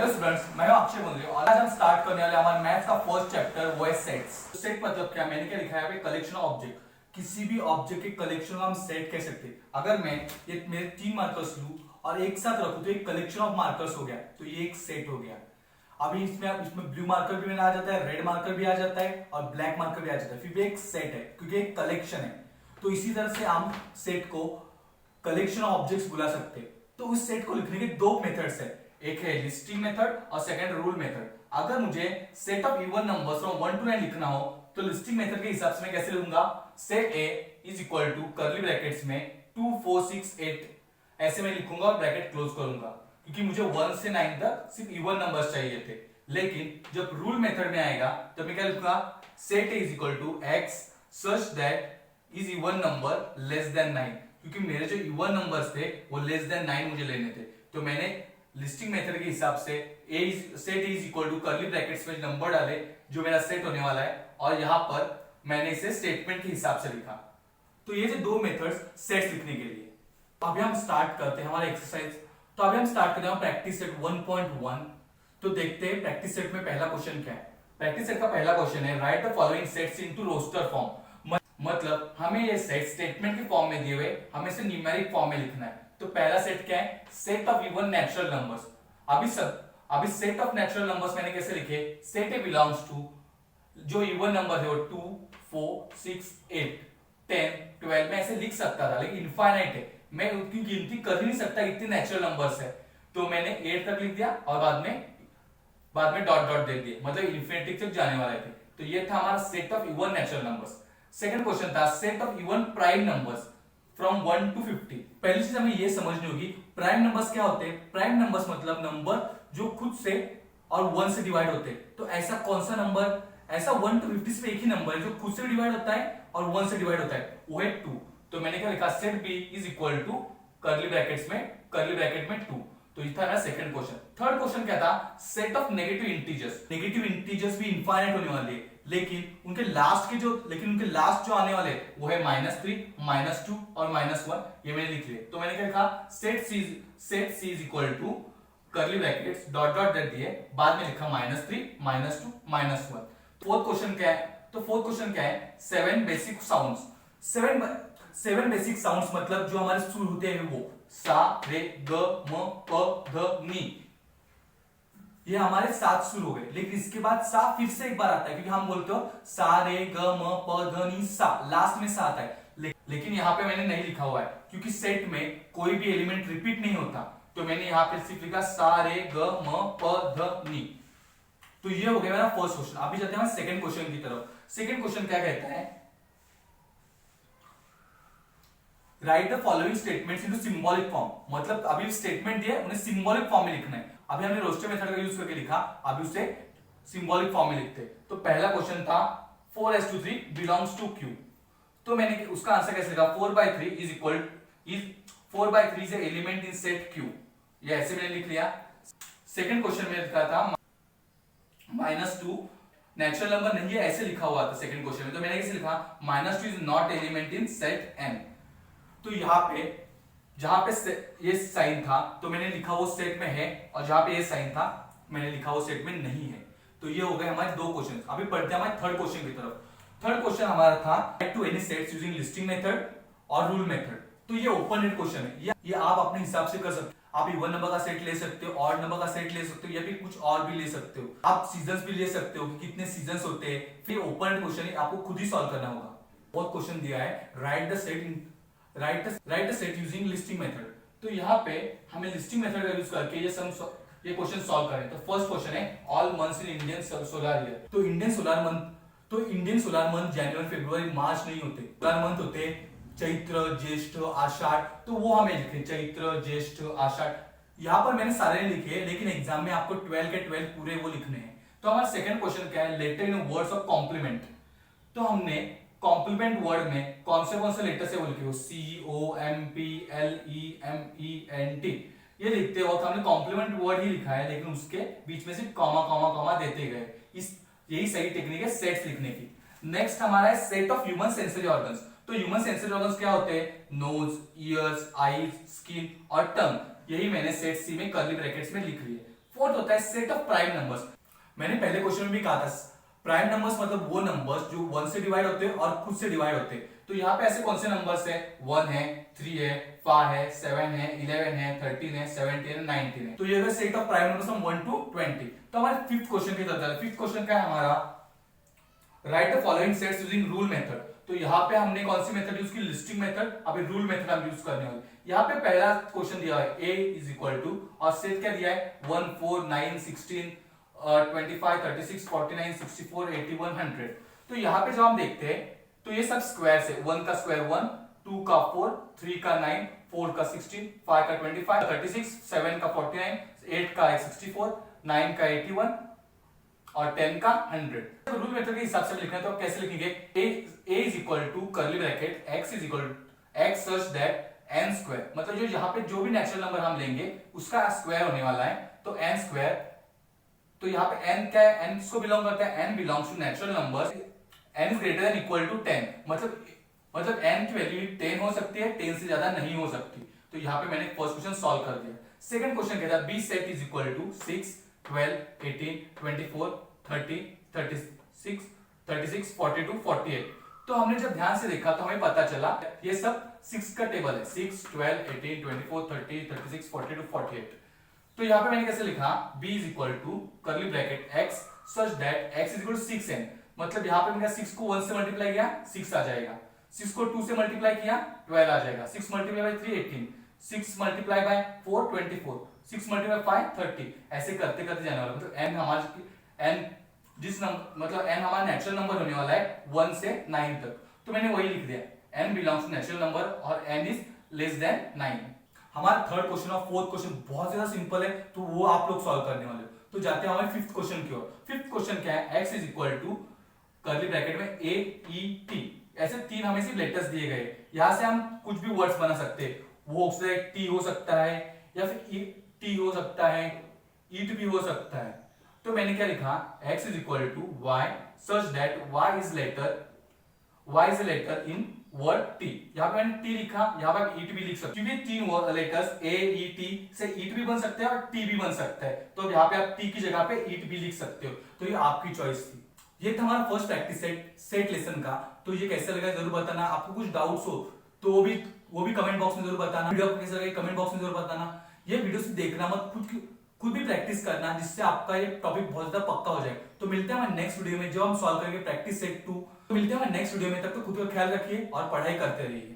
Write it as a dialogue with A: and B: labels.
A: Hello students, मैं हूं अक्षय मुंद्रे और आज हम स्टार्ट करने वाले हमारे मैथ्स का फर्स्ट चैप्टर वो है सेट्स। सेट मतलब क्या, मैंने क्या लिखा है यहाँ पे, कलेक्शन ऑफ ऑब्जेक्ट। किसी भी ऑब्जेक्ट के कलेक्शन को हम सेट कह सकते हैं। अगर मैं ये मेरे 3 मार्कर्स लूं और एक साथ रखूं तो एक कलेक्शन ऑफ मार्कर्स हो गया, तो ये एक सेट हो गया। अभी इसमें ब्लू मार्कर भी आ जाता है, रेड मार्कर भी आ जाता है और ब्लैक मार्कर भी आ जाता है, फिर भी एक सेट है क्योंकि एक कलेक्शन है। तो इसी तरह से हम सेट को कलेक्शन ऑफ ऑब्जेक्ट्स बुला सकते हैं। तो उस सेट को लिखने के दो मेथड्स है, एक है लिस्टिंग मेथड और सेकंड रूल मेथड। अगर मुझे set of even numbers from 1 to 9 लिखना हो तो लिस्टिंग मेथड के हिसाब से मैं कैसे लिखूंगा, set a is equal to curly brackets में 2 4 6 8 ऐसे मैं लिखूंगा और ब्रैकेट क्लोज करूंगा, क्योंकि मुझे 1 से 9 तक सिर्फ इवन नंबर्स चाहिए थे। लेकिन जब रूल मेथड में आएगा तो मैं क्या लिखूंगा, set a is equal to x such that is even number less than 9, क्योंकि मेरे जो इवन नंबर्स थे वो लेस देन 9 मुझे लेने थे। तो मैंने लिस्टिंग मेथड के हिसाब से set is equal to curly brackets में नंबर डाले जो मेरा सेट होने वाला है, और यहां पर मैंने इसे स्टेटमेंट के हिसाब से लिखा। तो ये जो दो मेथड्स सेट्स लिखने के लिए। अभी हम स्टार्ट करते हैं हमारा एक्सरसाइज। तो अभी हम स्टार्ट करते हैं प्रैक्टिस सेट 1.1। तो देखते हैं प्रैक्टिस सेट में पहला क्वेश्चन क्या है। प्रैक्टिस सेट का पहला क्वेश्चन है, write the following sets into roster form. मतलब हमें ये सेट स्टेटमेंट के फॉर्म में दिए हुए, हमें इसे न्यूमेरिक फॉर्म में लिखना है। तो पहला सेट क्या है, set of even natural numbers. अभी सेट ऑफ नेचुरल नंबर्स मैंने कैसे लिखे, सेट ए बिलोंग्स टू जो इवन नंबर है वो 2 4 6 8 10 12 में ऐसे लिख सकता था, लेकिन इनफाइनाइट है, मैं उनकी गिनती कर ही नहीं सकता, इतने नेचुरल नंबर्स है। तो मैंने 8 तक लिख दिया और बाद में डॉट डॉट दे दिए, मतलब इन्फिनिटी तक जाने वाले थे। तो ये था हमारा set of even natural numbers. Second question था set of even prime numbers from 1 to 50। पहली चीज हमें ये समझनी होगी, प्राइम नंबर्स क्या होते हैं। प्राइम नंबर्स मतलब नंबर जो खुद से और 1 से डिवाइड होते हैं। तो ऐसा कौन सा नंबर, ऐसा 1 to 50 से एक ही नंबर है जो खुद से डिवाइड होता है और 1 से डिवाइड होता है, वो है 2। तो मैंने क्या लिखा, set b is equal to curly bracket में 2। तो ये था मेरा सेकंड क्वेश्चन। थर्ड क्वेश्चन क्या था, set of negative integers. Negative integers भी इनफाइनाइट होने वाले हैं, लेकिन उनके लास्ट जो आने वाले वो है -3 -2 और -1। ये मैंने लिख लिया। तो मैंने क्या लिखा, set C is equal to curly brackets dot dot दे दिए, बाद में लिखा -3 -2 -1। फोर्थ क्वेश्चन क्या है, तो फोर्थ क्वेश्चन क्या है, 7 बेसिक साउंड्स। 7 बेसिक साउंड्स मतलब जो हमारे सुर होते हैं वो सा रे ग म प ध नी, ये हमारे 7 सुर हो गए। लेकिन इसके बाद सा फिर से एक बार आता है, क्योंकि हम बोलते हो सा रे ग म प ध नी सा, लास्ट में सा आता है। लेकिन यहाँ पे मैंने नहीं लिखा हुआ है, क्योंकि सेट में कोई भी एलिमेंट रिपीट नहीं होता। तो मैंने यहाँ पे सिर्फ लिखा सा रे ग म प ध नी। तो ये हो गया मेरा फर्स्ट क्वेश्चन। अभी जाते हैं सेकंड क्वेश्चन की तरफ। सेकंड क्वेश्चन क्या कहता है, write the following statements into symbolic form. मतलब अभी स्टेटमेंट दिए, उन्हें सिंबॉलिक फॉर्म में लिखना है। अभी हमने रोस्टर मेथड का यूज करके लिखा, अभी उसे सिंबॉलिक फॉर्म में लिखते। तो पहला क्वेश्चन था 4s3 बिलोंग्स टू Q। तो मैंने उसका आंसर कैसे लिखा, 4/3 is equal 4/3 is element in set Q। ये ऐसे मैंने लिख लिया। सेकंड क्वेश्चन में लिखा था -2 नेचुरल नंबर नहीं है, ऐसे लिखा हुआ था सेकंड क्वेश्चन में। तो मैंने कैसे लिखा, -2 is not element in set n। तो यहाँ पे जहां पे ये साइन था तो मैंने लिखा वो सेट में है, और जहां पे ये साइन था मैंने लिखा वो सेट में नहीं है। तो ये हो गए हमारे दो क्वेश्चन। अभी पढ़ते हैं हमारे थर्ड क्वेश्चन की तरफ। थर्ड क्वेश्चन हमारा था two any sets using listing method और रूल मेथड। तो ये ओपन एंड क्वेश्चन है, ये आप अपने हिसाब से कर सकते हो। आप इवन नंबर का सेट ले सकते हो, ऑड नंबर का सेट ले सकते हो, या फिर कुछ और भी ले सकते हो। आप सीजन्स भी ले सकते हो कि कितने सीजन्स होते हैं। फिर ओपन एंड क्वेश्चन है, आपको खुद ही सॉल्व करना होगा। बहुत क्वेश्चन दिया है, write the set using listing method. तो यहाँ पे हमें लिस्टिंग मेथड का यूज करके ये क्वेश्चन सॉल्व करें। तो फर्स्ट क्वेश्चन है all months in Indian solar year. तो इंडियन सोलर मंथ जनवरी फरवरी मार्च नहीं होते, सोलर मंथ होते चैत्र ज्येष्ठ आषाढ़। तो वो हमें लिखे चैत्र ज्येष्ठ आषाढ़। यहाँ पर मैंने सारे लिखे, लेकिन एग्जाम में आपको 12 के 12 पूरे वो लिखने हैं। तो हमारा सेकंड क्वेश्चन क्या है, letter in words of complement. तो हमने कॉम्प्लीमेंट वर्ड में कौन से लेटर से वो लिखे हो, COMPLEMENT। ये लिखते वक्त हमने कॉम्प्लीमेंट वर्ड ही लिखा है, लेकिन उसके बीच में सिर्फ कॉमा कॉमा कॉमा देते गए। यही सही टेक्निक है सेट्स लिखने की। नेक्स्ट हमारा है set of human sensory organs. तो ह्यूमन सेंसरी ऑर्गन्स क्या होते हैं, नोज ईयर्स आईज स्किन और टंग। यही मैंने सेट सी में कर्ली ब्रैकेट्स में लिख लिया। फोर्थ होता है सेट ऑफ प्राइम नंबर्स। मैंने पहले क्वेश्चन में भी कहा था प्राइम नंबर्स मतलब वो नंबर्स जो 1 से डिवाइड होते हैं और खुद से डिवाइड होते हैं। तो यहाँ पे ऐसे कौन से नंबर्स है, 1 है, 3 है, 5 है, 7 है, 11 है, 13 है, 17 है, 19 है। तो ये सेट ऑफ प्राइम नंबर्स हम 1 to 20। तो हमारे फिफ्थ क्वेश्चन की तरफ चलते हैं। फिफ्थ क्वेश्चन क्या है हमारा, right the following sets using rule method. तो यहाँ पे हमने कौन सी मेथड यूज की, लिस्टिंग मेथड। अभी रूल मेथड हम यूज करने वाले। यहाँ पे पहला क्वेश्चन दिया है a इज इक्वल टू, और सेट क्या दिया है 1 4 9 16 25 36 49 64 81 100। तो यहाँ पे जब हम देखते हैं तो ये सब स्क्वायर है। 1 का स्क्वायर 1, 2 का 4, 3 का 9, 4 का 16, 5 का 25 36, 7 का 49, 8 का 64, 9 का 81 और 10 का 100। तो रूल मेथड के हिसाब से लिखना है तो आप कैसे लिखेंगे, a is equal to curly bracket x is equal to x such that n square, मतलब जो यहाँ पे जो भी नेचुरल नंबर हम लेंगे उसका स्क्वायर होने वाला है। तो n स्क्वायर, तो यहाँ पे n क्या है, n किसको बिलोंग करता है, n belongs to natural numbers. n is greater than equal to 10, मतलब n की वैल्यू 10 हो सकती है, 10 से ज्यादा नहीं हो सकती। तो यहाँ पे मैंने फर्स्ट क्वेश्चन सॉल्व कर दिया। सेकंड क्वेश्चन कहता है b set is equal to 6 12 18 24 30 36 36 42 48। तो हमने जब ध्यान से देखा तो हमें पता चला ये सब 6 का टेबल है, 6 12 18 24 30 36 42 48। तो यहाँ पे मैंने कैसे लिखा, b is equal to curly bracket x such that x is equal to 6n, मतलब यहाँ पे मैंने 6 को 1 से मल्टीप्लाई किया 6 आ जाएगा, 6 को 2 से मल्टीप्लाई किया 12 आ जाएगा, 6 multiply by 3 18, 6 multiply by 4 24, 6 multiply 5 30, ऐसे करते करते जाने वाला। मतलब n हमारा n जिस नंबर मतलब n हमारा नेचुरल नंबर होने वाला है 1 से 9 तक। तो मैंने वही लिख दिया, n belongs to natural number और n इज लेस देन 9। हमारा थर्ड क्वेश्चन और फोर्थ क्वेश्चन बहुत ज्यादा सिंपल है, तो वो आप लोग सॉल्व करने वाले हो। तो जाते हैं हमारे फिफ्थ क्वेश्चन की ओर। फिफ्थ क्वेश्चन क्या है, x is equal to curly bracket में a e t, ऐसे तीन हमें सिर्फ लेटर्स दिए गए। यहां से हम कुछ भी वर्ड्स बना सकते हैं, वो से t हो सकता है या फिर t हो सकता है, eat भी हो सकता है। तो मैंने क्या लिखा, x is equal to y such that y is letter in word t। यहाँ पे मैंने t लिखा, यहाँ पे आप eat भी लिख सकते हो, क्योंकि तीन लेटर्स a e t से eat भी बन सकते हैं और t भी बन सकता है। तो यहाँ पे आप t की जगह पे eat भी लिख सकते हो। तो ये आपकी चॉइस थी। ये था हमारा फर्स्ट प्रैक्टिस सेट लेसन का। तो ये कैसे लगा जरूर बताना। आपको कुछ डाउट्स हो तो वो भी कमेंट बॉक्स में जरूर बताना। वीडियो आपको कैसा लगा कमेंट बॉक्स में जरूर बताना। ये वीडियो से देखना मत, खुद भी प्रैक्टिस करना, जिससे आपका ये टॉपिक बहुत ज्यादा पक्का हो जाए। तो मिलते हैं हमारे नेक्स्ट वीडियो में जो हम सॉल्व करेंगे प्रैक्टिस सेट 2। तो मिलते हैं हमारे नेक्स्ट वीडियो में, तब तक खुद का ख्याल रखिए और पढ़ाई करते रहिए।